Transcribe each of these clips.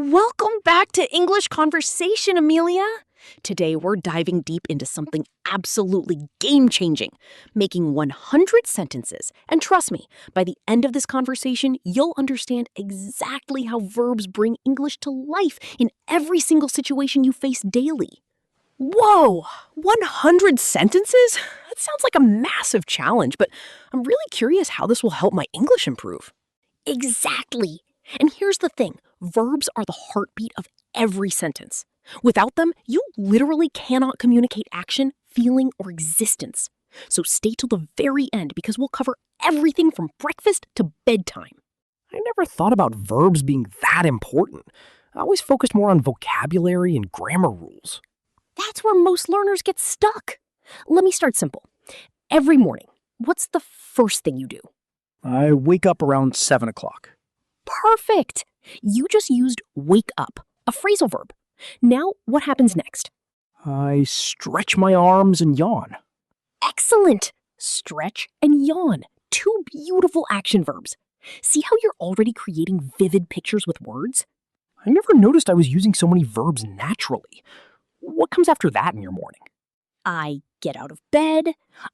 Welcome back to English Conversation, Amelia. Today we're diving deep into something absolutely game-changing, making 100 sentences. And trust me, by the end of this conversation, you'll understand exactly how verbs bring English to life in every single situation you face daily. Whoa, 100 sentences? That sounds like a massive challenge, but I'm really curious how this will help my English improve. Exactly. And here's the thing, verbs are the heartbeat of every sentence. Without them, you literally cannot communicate action, feeling, or existence. So stay till the very end because we'll cover everything from breakfast to bedtime. I never thought about verbs being that important. I always focused more on vocabulary and grammar rules. That's where most learners get stuck. Let me start simple. Every morning, what's the first thing you do? I wake up around 7 o'clock. Perfect! You just used wake up, a phrasal verb. Now, what happens next? I stretch my arms and yawn. Excellent! Stretch and yawn. Two beautiful action verbs. See how you're already creating vivid pictures with words? I never noticed I was using so many verbs naturally. What comes after that in your morning? I get out of bed,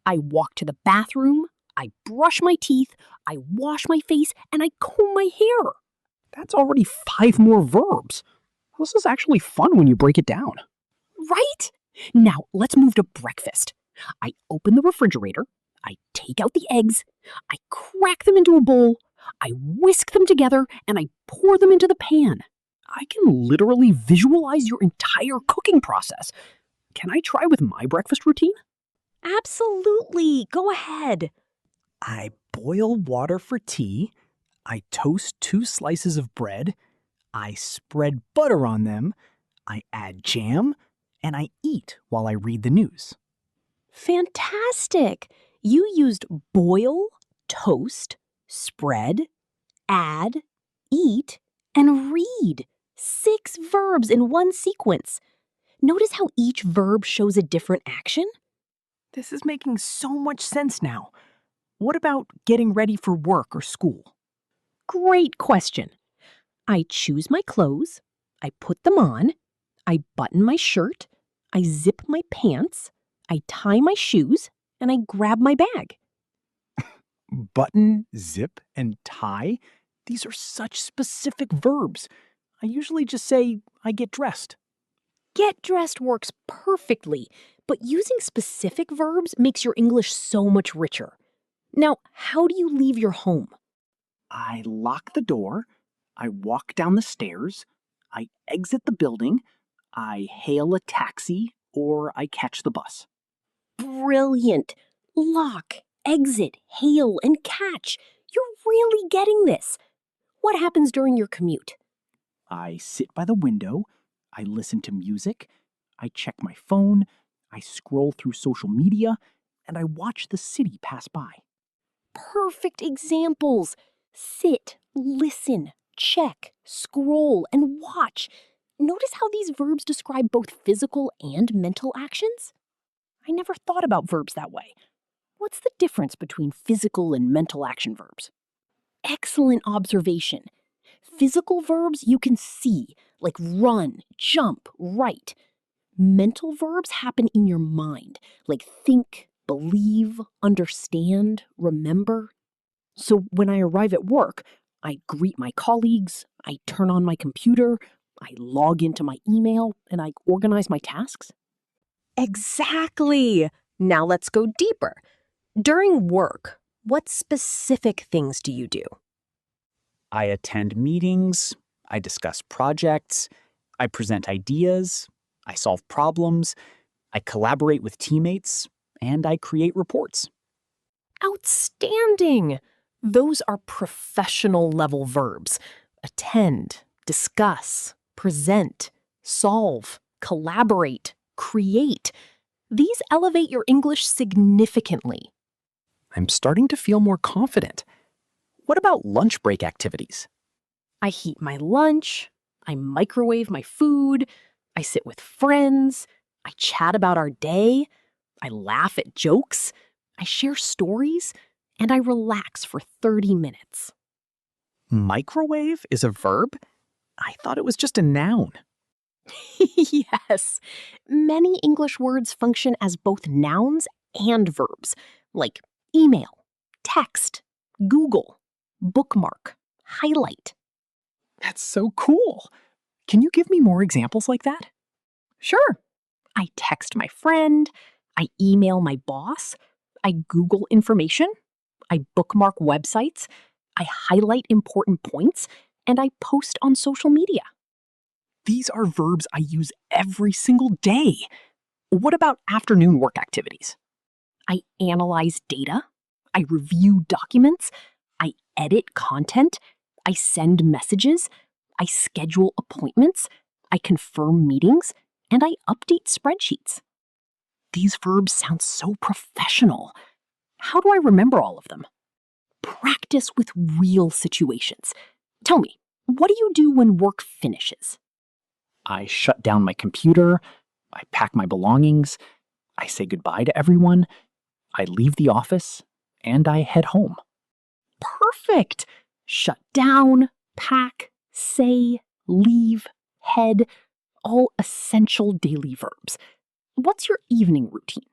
I walk to the bathroom, I brush my teeth, I wash my face, and I comb my hair. That's already 5 more verbs. This is actually fun when you break it down. Right? Now, let's move to breakfast. I open the refrigerator, I take out the eggs, I crack them into a bowl, I whisk them together, and I pour them into the pan. I can literally visualize your entire cooking process. Can I try with my breakfast routine? Absolutely. Go ahead. I boil water for tea. I toast 2 slices of bread. I spread butter on them. I add jam. And I eat while I read the news. Fantastic. You used boil, toast, spread, add, eat, and read. 6 verbs in one sequence. Notice how each verb shows a different action? This is making so much sense now. What about getting ready for work or school? Great question. I choose my clothes, I put them on, I button my shirt, I zip my pants, I tie my shoes, and I grab my bag. Button, zip, and tie? These are such specific verbs. I usually just say, I get dressed. Get dressed works perfectly, but using specific verbs makes your English so much richer. Now, how do you leave your home? I lock the door. I walk down the stairs. I exit the building. I hail a taxi, or I catch the bus. Brilliant! Lock, exit, hail, and catch. You're really getting this. What happens during your commute? I sit by the window. I listen to music. I check my phone. I scroll through social media. And I watch the city pass by. Perfect examples. Sit, listen, check, scroll, and watch. Notice how these verbs describe both physical and mental actions? I never thought about verbs that way. What's the difference between physical and mental action verbs? Excellent observation. Physical verbs you can see, like run, jump, write. Mental verbs happen in your mind, like think, believe, understand, remember. So when I arrive at work, I greet my colleagues, I turn on my computer, I log into my email, and I organize my tasks. Exactly! Now let's go deeper. During work, what specific things do you do? I attend meetings, I discuss projects, I present ideas, I solve problems, I collaborate with teammates, and I create reports. Outstanding! Those are professional level verbs. Attend, discuss, present, solve, collaborate, create. These elevate your English significantly. I'm starting to feel more confident. What about lunch break activities? I heat my lunch, I microwave my food, I sit with friends, I chat about our day, I laugh at jokes, I share stories, and I relax for 30 minutes. Microwave is a verb? I thought it was just a noun. Yes. Many English words function as both nouns and verbs, like email, text, Google, bookmark, highlight. That's so cool. Can you give me more examples like that? Sure. I text my friend, I email my boss, I Google information, I bookmark websites, I highlight important points, and I post on social media. These are verbs I use every single day. What about afternoon work activities? I analyze data, I review documents, I edit content, I send messages, I schedule appointments, I confirm meetings, and I update spreadsheets. These verbs sound so professional. How do I remember all of them? Practice with real situations. Tell me, what do you do when work finishes? I shut down my computer, I pack my belongings, I say goodbye to everyone, I leave the office, and I head home. Perfect! Shut down, pack, say, leave, head, all essential daily verbs. What's your evening routine?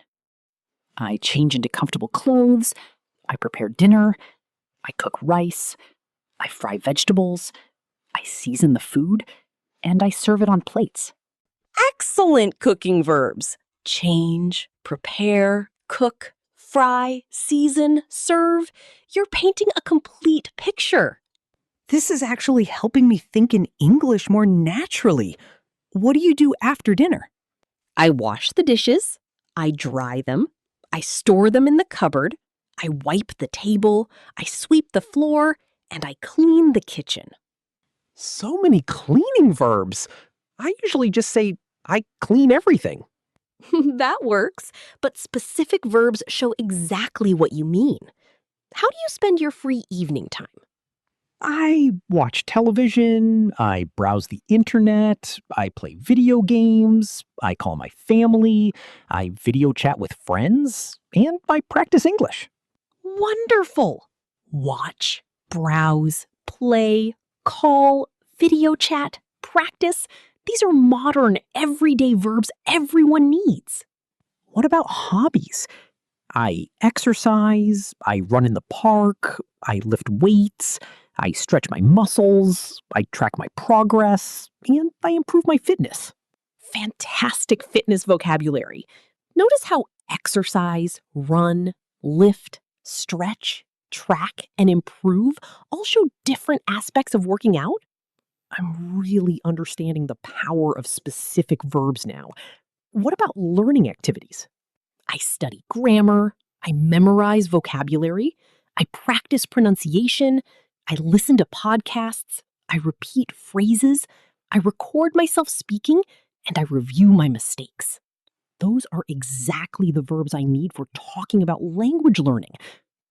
I change into comfortable clothes, I prepare dinner, I cook rice, I fry vegetables, I season the food, and I serve it on plates. Excellent cooking verbs. Change, prepare, cook, fry, season, serve. You're painting a complete picture. This is actually helping me think in English more naturally. What do you do after dinner? I wash the dishes, I dry them, I store them in the cupboard, I wipe the table, I sweep the floor, and I clean the kitchen. So many cleaning verbs. I usually just say, I clean everything. That works, but specific verbs show exactly what you mean. How do you spend your free evening time? I watch television, I browse the internet, I play video games, I call my family, I video chat with friends, and I practice English. Wonderful! Watch, browse, play, call, video chat, practice. These are modern, everyday verbs everyone needs. What about hobbies? I exercise, I run in the park, I lift weights, I stretch my muscles, I track my progress, and I improve my fitness. Fantastic fitness vocabulary. Notice how exercise, run, lift, stretch, track, and improve all show different aspects of working out. I'm really understanding the power of specific verbs now. What about learning activities? I study grammar, I memorize vocabulary, I practice pronunciation, I listen to podcasts, I repeat phrases, I record myself speaking, and I review my mistakes. Those are exactly the verbs I need for talking about language learning.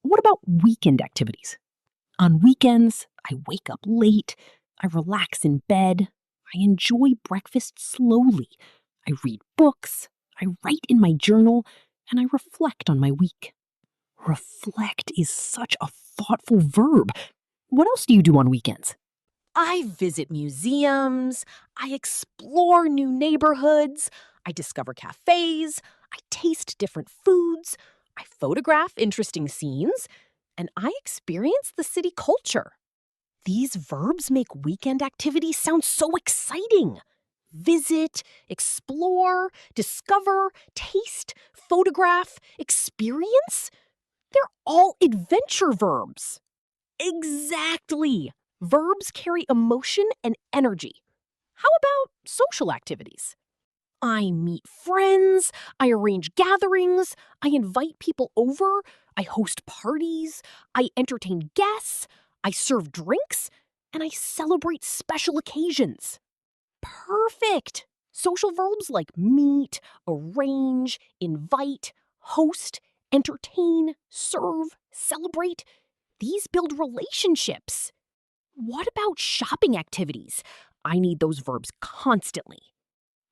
What about weekend activities? On weekends, I wake up late, I relax in bed, I enjoy breakfast slowly, I read books, I write in my journal, and I reflect on my week. Reflect is such a thoughtful verb. What else do you do on weekends? I visit museums, I explore new neighborhoods, I discover cafes, I taste different foods, I photograph interesting scenes, and I experience the city culture. These verbs make weekend activities sound so exciting. Visit, explore, discover, taste, photograph, experience. They're all adventure verbs. Exactly. Verbs carry emotion and energy. How about social activities? I meet friends, I arrange gatherings, I invite people over, I host parties, I entertain guests, I serve drinks, and I celebrate special occasions. Perfect! Social verbs like meet, arrange, invite, host, entertain, serve, celebrate, these build relationships. What about shopping activities? I need those verbs constantly.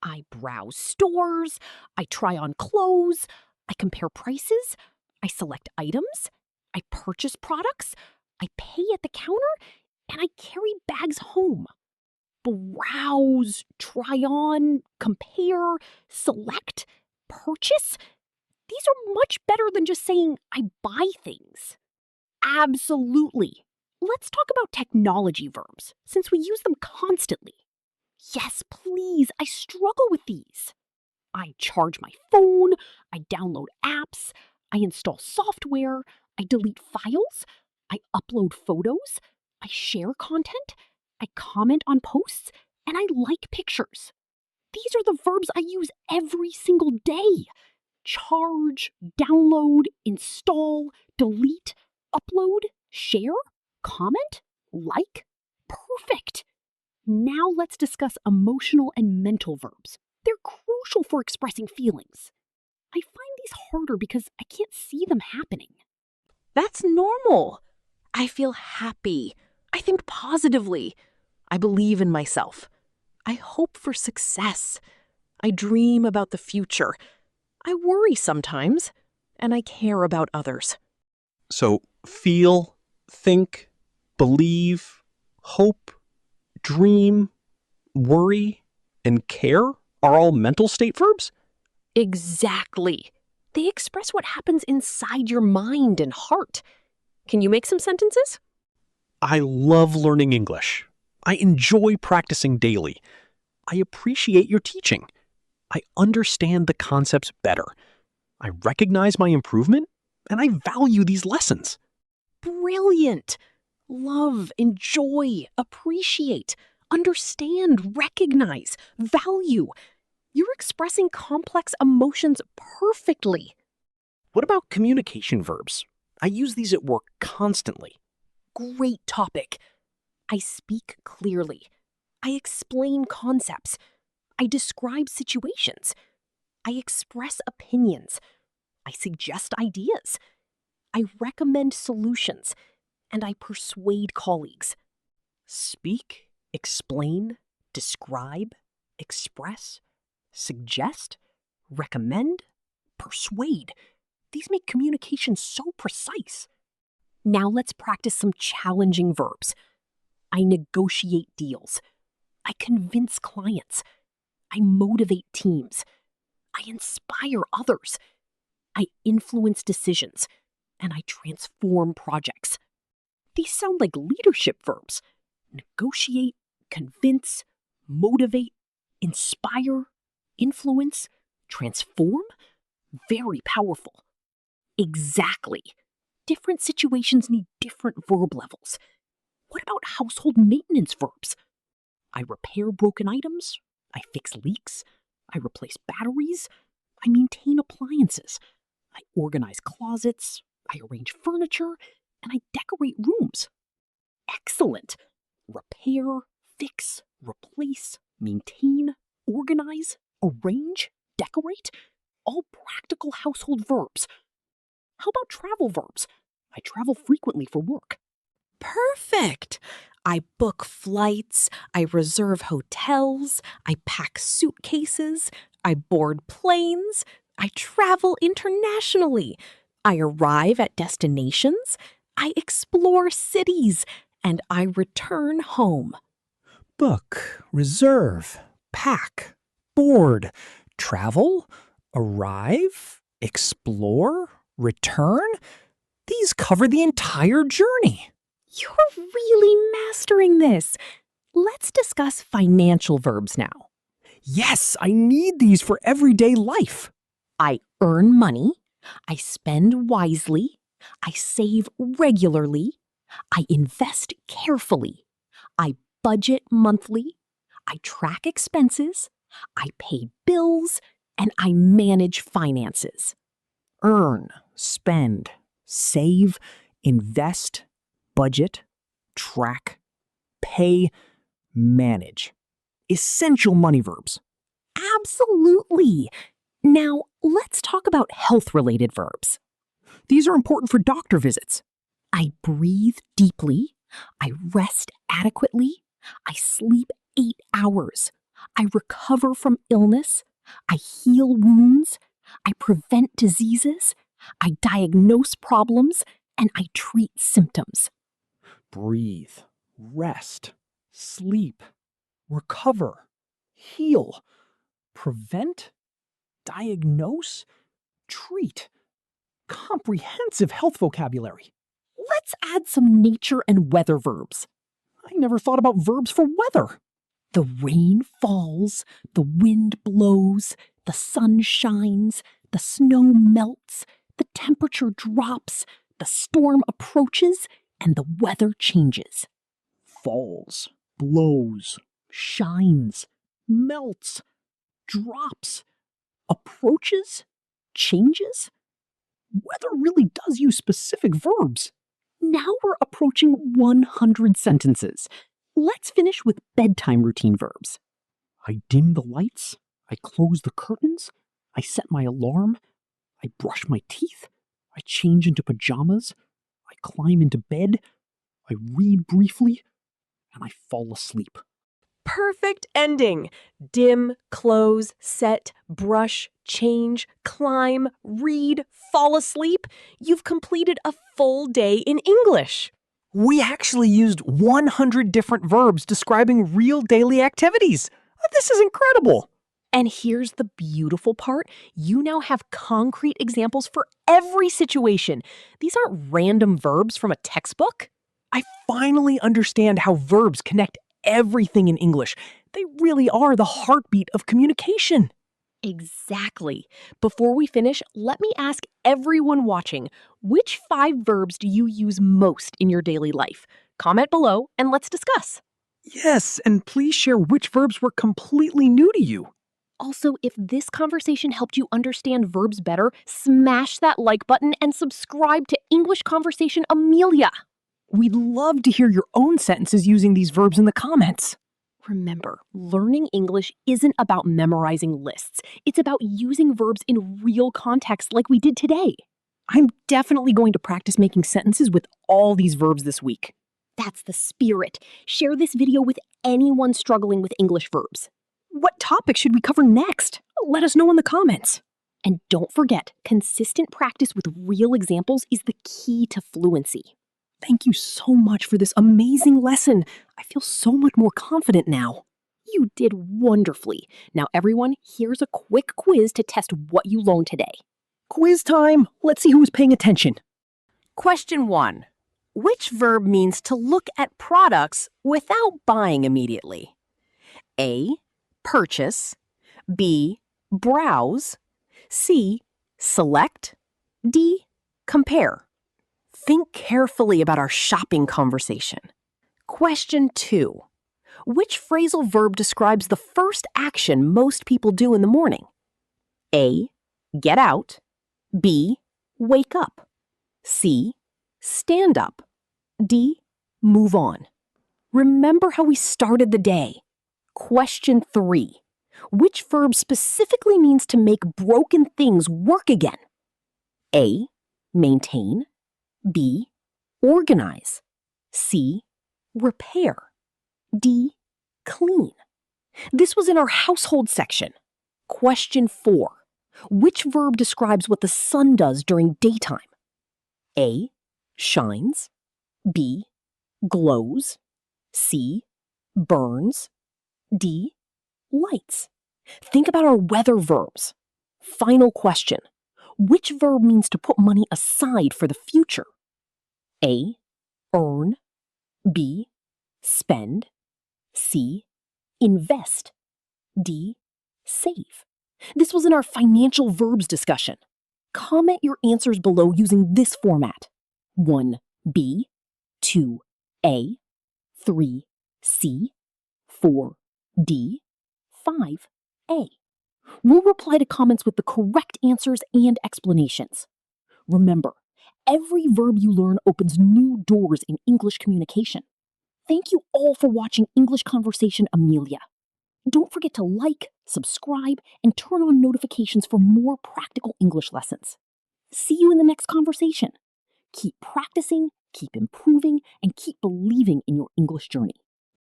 I browse stores, I try on clothes, I compare prices, I select items, I purchase products, I pay at the counter, and I carry bags home. browse, try on, compare, select, purchase. These are much better than just saying, I buy things. Absolutely. Let's talk about technology verbs, since we use them constantly. Yes, please, I struggle with these. I charge my phone, I download apps, I install software, I delete files, I upload photos, I share content, I comment on posts, and I like pictures. These are the verbs I use every single day. Charge, download, install, delete, upload, share, comment, like. Perfect. Now let's discuss emotional and mental verbs. They're crucial for expressing feelings. I find these harder because I can't see them happening. That's normal. I feel happy. I think positively. I believe in myself. I hope for success. I dream about the future. I worry sometimes, and I care about others. So feel, think, believe, hope, dream, worry, and care are all mental state verbs? Exactly. They express what happens inside your mind and heart. Can you make some sentences? I love learning English. I enjoy practicing daily. I appreciate your teaching. I understand the concepts better. I recognize my improvement, and I value these lessons. Brilliant. Love, enjoy, appreciate, understand, recognize, value. You're expressing complex emotions perfectly. What about communication verbs? I use these at work constantly. Great topic. I speak clearly. I explain concepts. I describe situations. I express opinions. I suggest ideas. I recommend solutions. And I persuade colleagues. Speak, explain, describe, express, suggest, recommend, persuade. These make communication so precise. Now let's practice some challenging verbs. I negotiate deals. I convince clients. I motivate teams. I inspire others. I influence decisions. And I transform projects. These sound like leadership verbs. Negotiate, convince, motivate, inspire, influence, transform. Very powerful. Exactly. Different situations need different verb levels. What about household maintenance verbs? I repair broken items. I fix leaks. I replace batteries. I maintain appliances. I organize closets. I arrange furniture. And I decorate rooms. Excellent. Repair, fix, replace, maintain, organize, arrange, decorate. All practical household verbs. How about travel verbs? I travel frequently for work. Perfect! I book flights, I reserve hotels, I pack suitcases, I board planes, I travel internationally, I arrive at destinations, I explore cities, and I return home. Book, reserve, pack, board, travel, arrive, explore, return. These cover the entire journey. You're really mastering this. Let's discuss financial verbs now. Yes, I need these for everyday life. I earn money, I spend wisely, I save regularly, I invest carefully, I budget monthly, I track expenses, I pay bills, and I manage finances. Earn, spend, save, invest, budget, track, pay, manage. Essential money verbs. Absolutely. Now, let's talk about health-related verbs. These are important for doctor visits. I breathe deeply, I rest adequately, I sleep 8 hours, I recover from illness, I heal wounds, I prevent diseases, I diagnose problems, and I treat symptoms. Breathe, rest, sleep, recover, heal, prevent, diagnose, treat. Comprehensive health vocabulary. Let's add some nature and weather verbs. I never thought about verbs for weather. The rain falls, the wind blows, the sun shines, the snow melts, the temperature drops, the storm approaches, and the weather changes. Falls, blows, shines, melts, drops, approaches, changes. Weather really does use specific verbs. Now we're approaching 100 sentences. Let's finish with bedtime routine verbs. I dim the lights, I close the curtains, I set my alarm, I brush my teeth, I change into pajamas, I climb into bed, I read briefly, and I fall asleep. Perfect ending. Dim, close, set, brush, change, climb, read, fall asleep. You've completed a full day in English. We actually used 100 different verbs describing real daily activities. This is incredible. And here's the beautiful part. You now have concrete examples for every situation. These aren't random verbs from a textbook. I finally understand how verbs connect everything in English. They really are the heartbeat of communication. Exactly. Before we finish, let me ask everyone watching, which 5 verbs do you use most in your daily life? Comment below and let's discuss. Yes, and please share which verbs were completely new to you. Also, if this conversation helped you understand verbs better, smash that like button and subscribe to English Conversation Amelia. We'd love to hear your own sentences using these verbs in the comments. Remember, learning English isn't about memorizing lists. It's about using verbs in real context like we did today. I'm definitely going to practice making sentences with all these verbs this week. That's the spirit. Share this video with anyone struggling with English verbs. What topic should we cover next? Let us know in the comments. And don't forget, consistent practice with real examples is the key to fluency. Thank you so much for this amazing lesson. I feel so much more confident now. You did wonderfully. Now everyone, here's a quick quiz to test what you learned today. Quiz time. Let's see who's paying attention. Question 1. Which verb means to look at products without buying immediately? A. Purchase. B. Browse. C. Select. D. Compare. Think carefully about our shopping conversation. Question 2. Which phrasal verb describes the first action most people do in the morning? A. Get out. B. Wake up. C. Stand up. D. Move on. Remember how we started the day. Question 3. Which verb specifically means to make broken things work again? A. Maintain. B. Organize. C. Repair. D. Clean. This was in our household section. Question 4. Which verb describes what the sun does during daytime? A. Shines. B. Glows. C. Burns. D. Lights. Think about our weather verbs. Final question. Which verb means to put money aside for the future? A. Earn. B. Spend. C. Invest. D. Save. This was in our financial verbs discussion. Comment your answers below using this format. 1B, 2A, 3C, 4D, 5A. We'll reply to comments with the correct answers and explanations. Remember, every verb you learn opens new doors in English communication. Thank you all for watching English Conversation Amelia. Don't forget to like, subscribe, and turn on notifications for more practical English lessons. See you in the next conversation. Keep practicing, keep improving, and keep believing in your English journey.